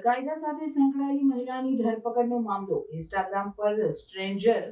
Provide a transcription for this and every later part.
અલ-કાયદા સાથે સંકળાયેલી મહિલાની ધરપકડનો મામલો. ઇન્સ્ટાગ્રામ પર સ્ટ્રેન્જર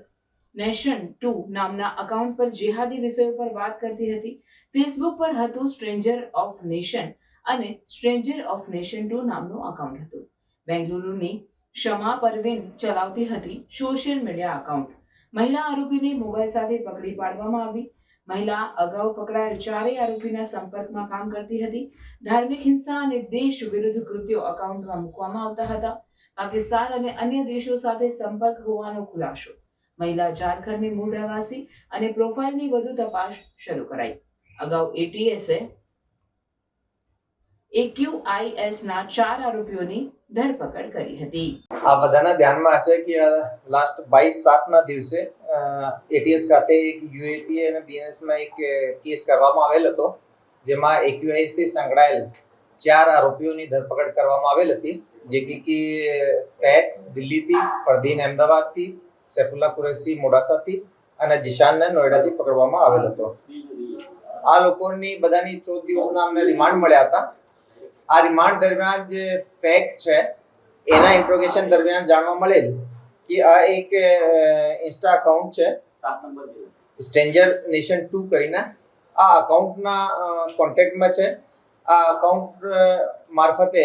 નેશન 2 નામના અકાઉન્ટ પર જેહાદી વિષયો પર વાત કરતી હતી. ફેસબુક પર હતું સ્ટ્રેન્જર ઓફ નેશન અને સ્ટ્રેન્જર ઓફ નેશન 2 નામનું અકાઉન્ટ હતું. બેંગલુરુની શમા પરવીન ચલાવતી હતી સોશિયલ મીડિયા અકાઉન્ટ. મહિલા આરોપીને મોબાઈલ સાથે પકડી પાડવામાં આવી. મહિલા અગાઉ પકડાયેલ ચારેય આરોપીના સંપર્કમાં કામ કરતી હતી. ધાર્મિક હિંસા અને દેશ વિરુદ્ધ કૃત્યો અકાઉન્ટમાં મૂકવામાં આવતા હતા. પાકિસ્તાન અને અન્ય દેશો સાથે સંપર્ક હોવાનો ખુલાસો. મહિલા ઝારખંડની મૂળ રહેવાસી અને પ્રોફાઇલની વધુ તપાસ શરૂ કરાઈ. અગાઉ એટીએસે AQISના 4 આરોપીઓની ધરપકડ કરી હતી. આ બધાના ધ્યાનમાં હશે કે લાસ્ટ 22/7ના દિવસે એટીએસ ખાતે એક યુએપી અને બીએનએસમાં એક કેસ કરવામાં આવેલ હતો, જેમાં AQIS થી સંકળાયેલ 4 આરોપીઓની ધરપકડ કરવામાં આવેલ હતી, જે કે ફેક દિલ્હીથી, ફરદીન અમદાવાદથી, સૈફુલ્લા કુરૈશી મોડાસાથી અને જીશાનને નોઈડાથી પકડવામાં આવેલ હતો. આ લોકોની બધાની 14 દિવસના અમને રિમાન્ડ મળ્યા હતા. આ રિમાન્ડ દરમિયાન જે ફેક છે એના ઇન્ટ્રોગેશન દરમિયાન જાણવા મળેલ કે આ એક ઇન્સ્ટા અકાઉન્ટ છે સ્ટ્રેન્જર નેશન 2 કરીને. આ અકાઉન્ટના કોન્ટેક્ટમાં છે. આ અકાઉન્ટ મારફતે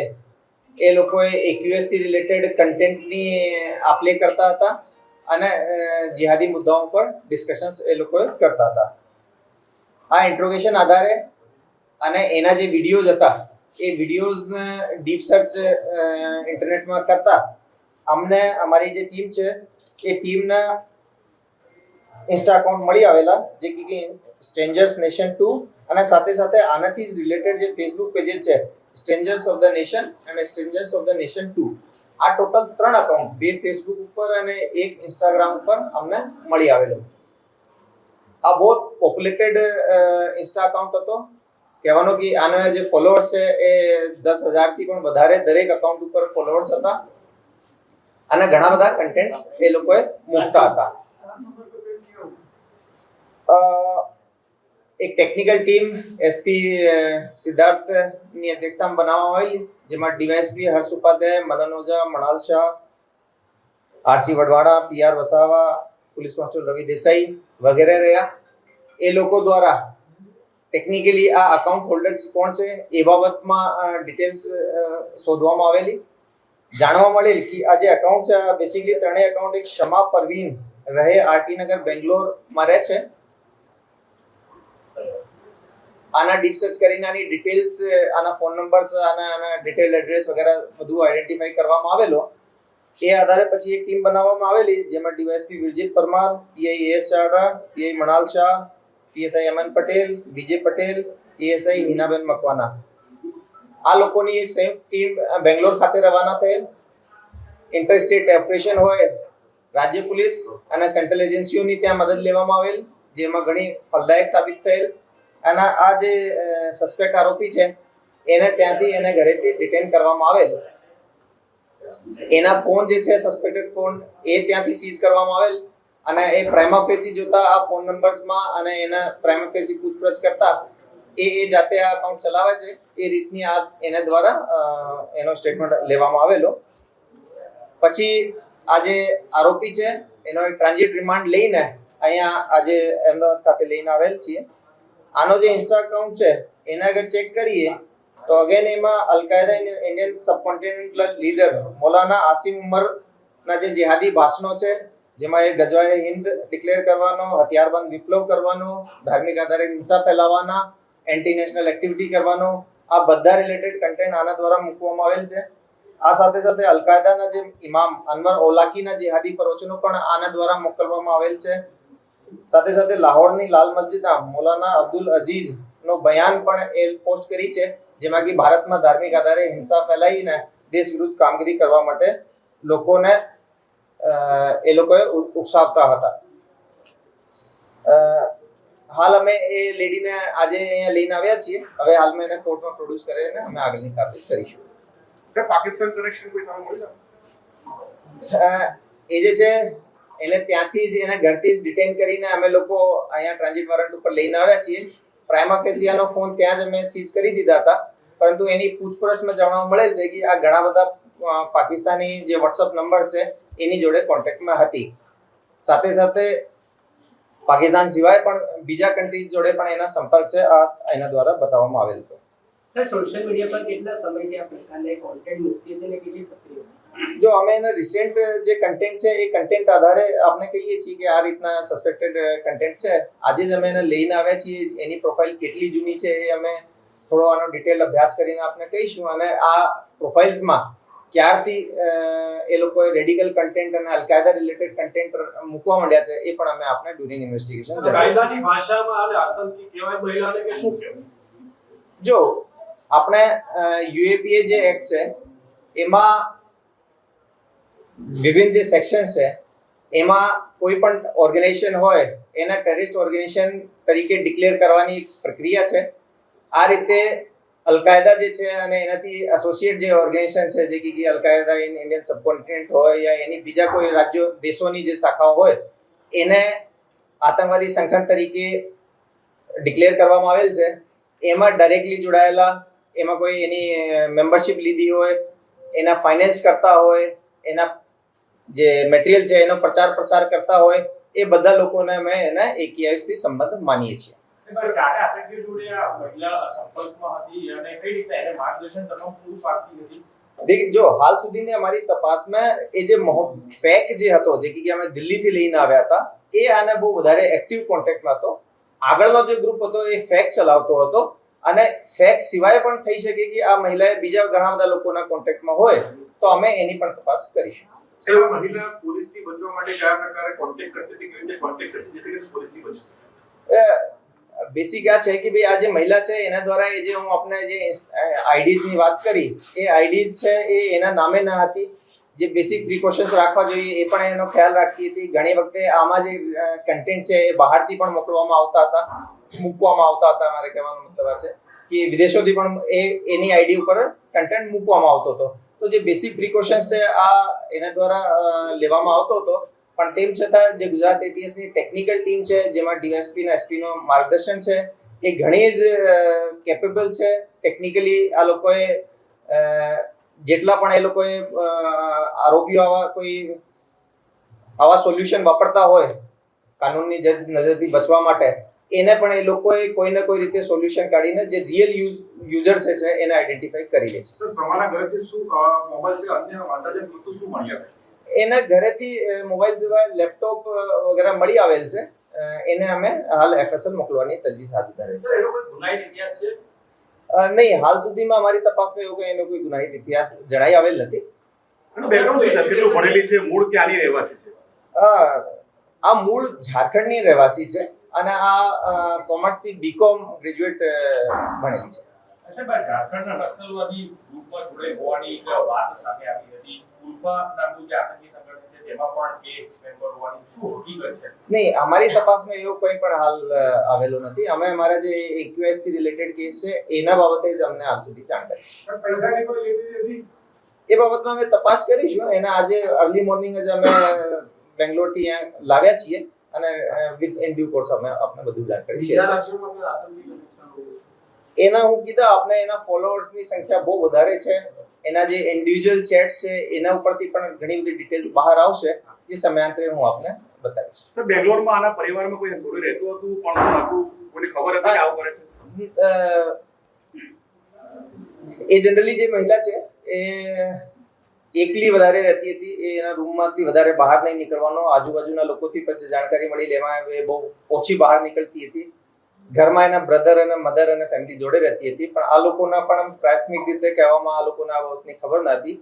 એ લોકોએ AQIS થી રિલેટેડ કન્ટેન્ટની આપ-લે કરતા હતા અને જિહાદી મુદ્દાઓ પર ડિસ્કશન્સ એ લોકોએ કરતા હતા. આ ઇન્ટ્રોગેશન આધારે અને એના જે વિડીયોઝ હતા એ વિડીયોઝને ડીપ સર્ચ ઇન્ટરનેટમાં કરતા અમને અમારી જે ટીમ છે એ ટીમના ઇન્સ્ટા અકાઉન્ટ મળી આવેલા, જે કે સ્ટ્રેન્જર્સ નેશન 2 અને સાથે સાથે આનાથી જ રિલેટેડ જે ફેસબુક પેजेस છે સ્ટ્રેન્જર્સ ઓફ ધ નેશન અને સ્ટ્રેન્જર્સ ઓફ ધ નેશન 2. આ ટોટલ 3 અકાઉન્ટ, 2 ફેસબુક ઉપર અને 1 ઇન્સ્ટાગ્રામ ઉપર અમને મળી આવેલો. આ બહુ પોપ્યુલેટેડ ઇન્સ્ટા અકાઉન્ટ હતો. કહેવાનો કે આના જે ફોલોઅર્સ છે એ 10,000 થી પણ વધારે દરેક અકાઉન્ટ ઉપર ફોલોઅર્સ હતા અને ઘણા બધા કન્ટેન્ટ્સ એ લોકોએ મૂકતા હતા. એક ટેકનિકલ ટીમ એસપી સિદ્ધાર્થની અધ્યક્ષતામાં બનાવવામાં આવેલી, જેમાં DYSP Harsh Upadhyay, Madan Ojha, Manal Shah, RC Vadvada, PR Vasava, police constable Ravi Desai વગેરે રહ્યા. એ લોકો દ્વારા ટેકનિકલી આ અકાઉન્ટ હોલ્ડર્સ કોણ છે એ બાબતમાં ડિટેલ્સ શોધવામાં આવેલી. જાણવા મળેલ કે આ જે અકાઉન્ટ છે બેસિકલી ત્રણેય અકાઉન્ટ એક શમા પરવીન રહે આરટી નગર બેંગ્લોરમાં રહે છે. આના ડીપ સર્ચ કરીને આની ડિટેલ્સ, આના ફોન નંબર્સ, આના ડિટેલ એડ્રેસ વગેરે બધું આઈડેન્ટિફાઈ કરવામાં આવેલો. એ આધારે પછી એક ટીમ બનાવવામાં આવેલી, જેમાં DYSP Virjit Parmar, PI S Chavda, PI Manal Shah, PSI Aman Patel, Vijay Patel, ASI Hinaben Makwana, આ લોકોની એક સંયુક્ત ટીમ બેંગ્લોર ખાતે રવાના થયેલ. ઇન્ટર સ્ટેટ ઓપરેશન હોય, રાજ્ય પોલીસ અને સેન્ટ્રલ એજન્સીઓની ત્યાં મદદ લેવામાં આવેલ, જેમાં ઘણી ફલદાયક સાબિત થયેલ. અને આ જે સસ્પેક્ટ આરોપી છે એને ત્યાંથી એને ઘરેથી ડિટેન કરવામાં આવેલ. એના ફોન જે છે સસ્પેક્ટેડ ફોન એ ત્યાંથી સીઝ કરવામાં આવેલ અને એ પ્રાઇમા ફેસી જોતા આ ફોન નંબર્સમાં અને એના પ્રાઇમા ફેસી પૂછપરછ કરતા એ જાતે આ અકાઉન્ટ ચલાવે છે એ રીતની આ એના દ્વારા એનો સ્ટેટમેન્ટ લેવામાં આવેલો. પછી આ જે આરોપી છે એનો એક ટ્રાન્ઝિટ રિમાન્ડ લઈને અહીંયા આજે અમદાવાદ ખાતે લઈને આવેલ છીએ. આનો જે ઇન્સ્ટા અકાઉન્ટ છે એના આગળ ચેક કરીએ તો અગેન એમાં અલ-કાયદા ઇન્ડિયન સબકોન્ટિનેન્ટલ લીડર મૌલાના આસિમ ઉમરના જે જેહાદી ભાષણો છે, જેમાં એ ગઝવાએ હિન્દ ડિક્લેર કરવાનો, હથિયારબંધ વિપ્લવ કરવાનો, ધાર્મિક આધારે હિંસા ફેલાવવાના, એન્ટી નેશનલ એક્ટિવિટી કરવાનો, આ બધા રિલેટેડ કન્ટેન્ટ આના દ્વારા મૂકવામાં આવેલ છે. આ સાથે સાથે અલ-કાયદાના જે ઇમામ અનવર ઓલાકીના જેહાદી પ્રવચનો પણ આના દ્વારા મોકલવામાં આવેલ છે. સાથે સાથે લાહોરની લાલ મસ્જિદના મૌલાના અબ્દુલ અઝીઝ નો બયાન પણ એ પોસ્ટ કરી છે, જેમાં કે ભારતમાં ધાર્મિક આધારે હિંસા ફેલાવીને દેશ વિરુદ્ધ કામગીરી કરવા માટે લોકોને એ લોકોએ ઉકસાવતા હતા. હાલ અમે એ લેડીને આજે અહીંયા લઈને આવ્યા છીએ. હવે હાલમાં એને કોર્ટમાં પ્રોડ્યુસ કરીને અમે આગળની કાર્યવાહી કરીશું. પાકિસ્તાન કનેક્શન કોઈ સામે મળી એ જે છે એને ત્યાંથી જ એના ઘરથી જ ડિટેન કરીને અમે લોકો અહીંયા ટ્રાન્ઝિટ વોરંટ ઉપર લઈને આવ્યા છીએ. પ્રાઇમા ફેસિયાનો ફોન ત્યાં જ અમે સીઝ કરી દીધા હતા, પરંતુ એની પૂછપરછમાં જાણવા મળેલ છે કે આ ઘણા બધા પાકિસ્તાની જે વોટ્સઅપ નંબર છે એની જોડે કોન્ટેક્ટમાં હતી. સાથે સાથે પાકિસ્તાન સિવાય પણ બીજા કન્ટ્રીઝ જોડે પણ એના સંપર્ક છે, આ એના દ્વારા બતાવવામાં આવેલ હતો. સર સોશિયલ મીડિયા પર કેટલા સમયથી આ પ્રકારને કોન્ટેન્ટ મૂકતી હતી અને કેટલી સક્રિય હતી? જો અમે એના રિસેન્ટ જે કન્ટેન્ટ છે એ કન્ટેન્ટ આધારે આપણે કહીએ છીએ કે આ રીતના સસ્પેક્ટેડ કન્ટેન્ટ છે. આજે જ અમે એને લઈને આવ્યા છીએ. એની પ્રોફાઇલ કેટલી જૂની છે એ અમે થોડો આનો ડિટેલ અભ્યાસ કરીને આપણે કહીશું, અને આ પ્રોફાઇલ્સમાં ક્યારથી એ લોકોએ રેડિકલ કન્ટેન્ટ અને અલકાયદા રિલેટેડ કન્ટેન્ટ મૂકવા માંડ્યા છે એ પણ અમે આપણે ડ્યુરિંગ ઇન્વેસ્ટિગેશન જણાવીશું. કાયદાની ભાષામાં આને આતંકી કહેવાય મહિલાને કે શું કહેવાય? જો આપણે યુએપીએ જે એક્ટ છે એમાં વિભિન્ન જે સેક્શન છે એમાં કોઈ પણ ઓર્ગેનાઇઝેશન હોય એના ટેરરિસ્ટ ઓર્ગેનાઇઝેશન તરીકે ડિક્લેર કરવાની એક પ્રક્રિયા છે. આ રીતે અલકાયદા જે છે અને એનાથી એસોસિએટ જે ઓર્ગેનાઇઝેશન છે, જે કે અલકાયદા ઇન ઇન્ડિયન સબકોન્ટિનેન્ટ હોય યા એની બીજા કોઈ રાજ્યો દેશોની જે શાખાઓ હોય એને આતંકવાદી સંગઠન તરીકે ડિક્લેર કરવામાં આવેલ છે. એમાં ડાયરેક્ટલી જોડાયેલા, એમાં કોઈ એની મેમ્બરશિપ લીધી હોય, એના ફાઇનાન્સ કરતા હોય, એના જે મટીરિયલ છે એનો પ્રચાર પ્રસાર કરતા હોય, એ બધા લોકોને અમે એના AKIથી સંબંધ માનીએ છીએ. ચારે આતંકીઓ જોડે આ મહિલા સંપર્કમાં હતી અને કઈ રીતે એને માર્ગદર્શન તમામ પૂરું પાડતી હતી? જો હાલ સુધીની અમારી તપાસમાં એ જે ફેક જે હતો, જે કે અમે દિલ્હીથી લઈને આવ્યા હતા, એ આને બહુ વધારે એક્ટિવ કોન્ટેક્ટમાં હતો. આગળનો જે ગ્રુપ હતો એ ફેક ચલાવતો હતો, અને ફેક સિવાય પણ થઈ શકે કે આ મહિલાએ બીજા ઘણા બધા લોકોના કોન્ટેક્ટમાં હોય, તો અમે એની પણ તપાસ કરીશું. એવા મહિલા પોલીસથી બચવા માટે કયા પ્રકારે કોન્ટેક્ટ કરતી હતી, કેવી રીતે કોન્ટેક્ટ કરતી જેથી કરી પોલીસથી બચી શકે? બેસિક આ છે કે ભાઈ આ જે મહિલા છે એના દ્વારા એ જે હું આપણે જે આઈડીઝ ની વાત કરી, એ આઈડીઝ છે એ એના નામે ન હતી. જે બેસિક પ્રિકોશન્સ રાખવા જોઈએ એ પણ એનો ખ્યાલ રાખતી હતી. ઘણી વખતે આમાં જે કન્ટેન્ટ છે એ બહારથી પણ મૂકવામાં આવતા હતા. મારે કહેવાનો મતલબ આ છે કે વિદેશોથી પણ એની આઈડી ઉપર કન્ટેન્ટ મૂકવામાં આવતો હતો. તો જે બેસિક પ્રિકોશન્સ છે આ એના દ્વારા લેવામાં આવતો હતો. પણ તેમ છતાં જે ગુજરાત ATS ની ટેકનિકલ ટીમ છે, જેમાં ડીએસપી અને એસપી નો માર્ગદર્શન છે, એ ઘણી જ કેપેબલ છે. ટેકનિકલી આ લોકોએ જેટલા પણ એ લોકોએ આરોપીઓ આવા સોલ્યુશન વાપરતા હોય કાનૂનની નજરથી બચવા માટે, એને પણ એ લોકોએ કોઈને કોઈ રીતે સોલ્યુશન કાઢીને જે રિયલ યુઝર છે એને આઈડેન્ટિફાઈ કરી લે છે. સર, તમારા ઘરેથી શું મોબાઈલ છે, અન્ય અંદાજે વસ્તુ શું મળી આવે? એના ઘરેથી મોબાઈલ સિવાય લેપટોપ વગેરે મળી આવેલ છે. એને અમે હાલ FSL મોકલવાની તજવીજ હાથ ધરી છે. સર, એનો કોઈ ગુનાહિત ઇતિહાસ છે? નહીં, હાલ સુધીમાં અમારી તપાસમાં એવું એનો કોઈ ગુનાહિત ઇતિહાસ જણાઈ આવેલ નથી. અને બેકગ્રાઉન્ડ શું છે? કેટલું ભણેલી છે? મૂળ ક્યાંની રહેવાસી છે? આ મૂળ ઝારખંડની રહેવાસી છે અને આ કોમર્સથી BCom ગ્રેજ્યુએટ ભણેલી છે. સાહેબ, ઝારખંડના નક્સલવાદી ગ્રુપમાં જોડે હોવાની એક વાત સામે આવી હતી. ઉલ્ફા નામનું જે આતંકી સંગઠન છે તેમાં પણ એ મેમ્બર હોવાની શું હકીકત છે? નહીં, અમારી તપાસમાં એવું કોઈ પણ હાલ આવેલું નથી. અમે અમારા જે AQS થી રિલેટેડ કેસ છે એના બાબતે જ અમને હાલ સુધી જાણકારી છે. સર, પૈસાની કોઈ લેતી હતી? એ બાબતમાં અમે તપાસ કરીશું. એના આજે અર્લી મોર્નિંગ જ અમે બેંગ્લોરથી અહીંયા લાવ્યા છીએ અને વિથ ઇન ડ્યુ કોર્સ અમે આપને બધું જાણકારી શેર કરીશું. એના હું કીધા આપને એના ફોલોઅર્સની સંખ્યા બહુ વધારે છે. એના જે ઇન્ડિવિજ્યુઅલ ચેટ્સ છે એના ઉપરથી પણ ઘણી બધી ડિટેલ્સ બહાર આવશે, જે સમયાંતરે હું આપને બતાવીશ. સર, બેંગ્લોરમાં આના પરિવારમાં કોઈ જોડે રહેતું હતું? કોણ હતું? કોઈને ખબર હતી કે આવું કરે છે? એ જનરલી જે મહિલા છે એ એકલી વધારે રહેતી હતી. એ એના રૂમમાંથી વધારે બહાર નહીં નીકળવાનો. આજુબાજુના લોકોથી પણ જે જાણકારી મળી લેવામાં એ બહુ ઓછી બહાર નીકળતી હતી. ઘરમાં એના બ્રધર અને મધર અને ફેમિલી જોડે રહેતી હતી. પણ આ લોકોના પણ પ્રાથમિક રીતે કહેવામાં આ લોકોને આ બાબતની ખબર ન હતી.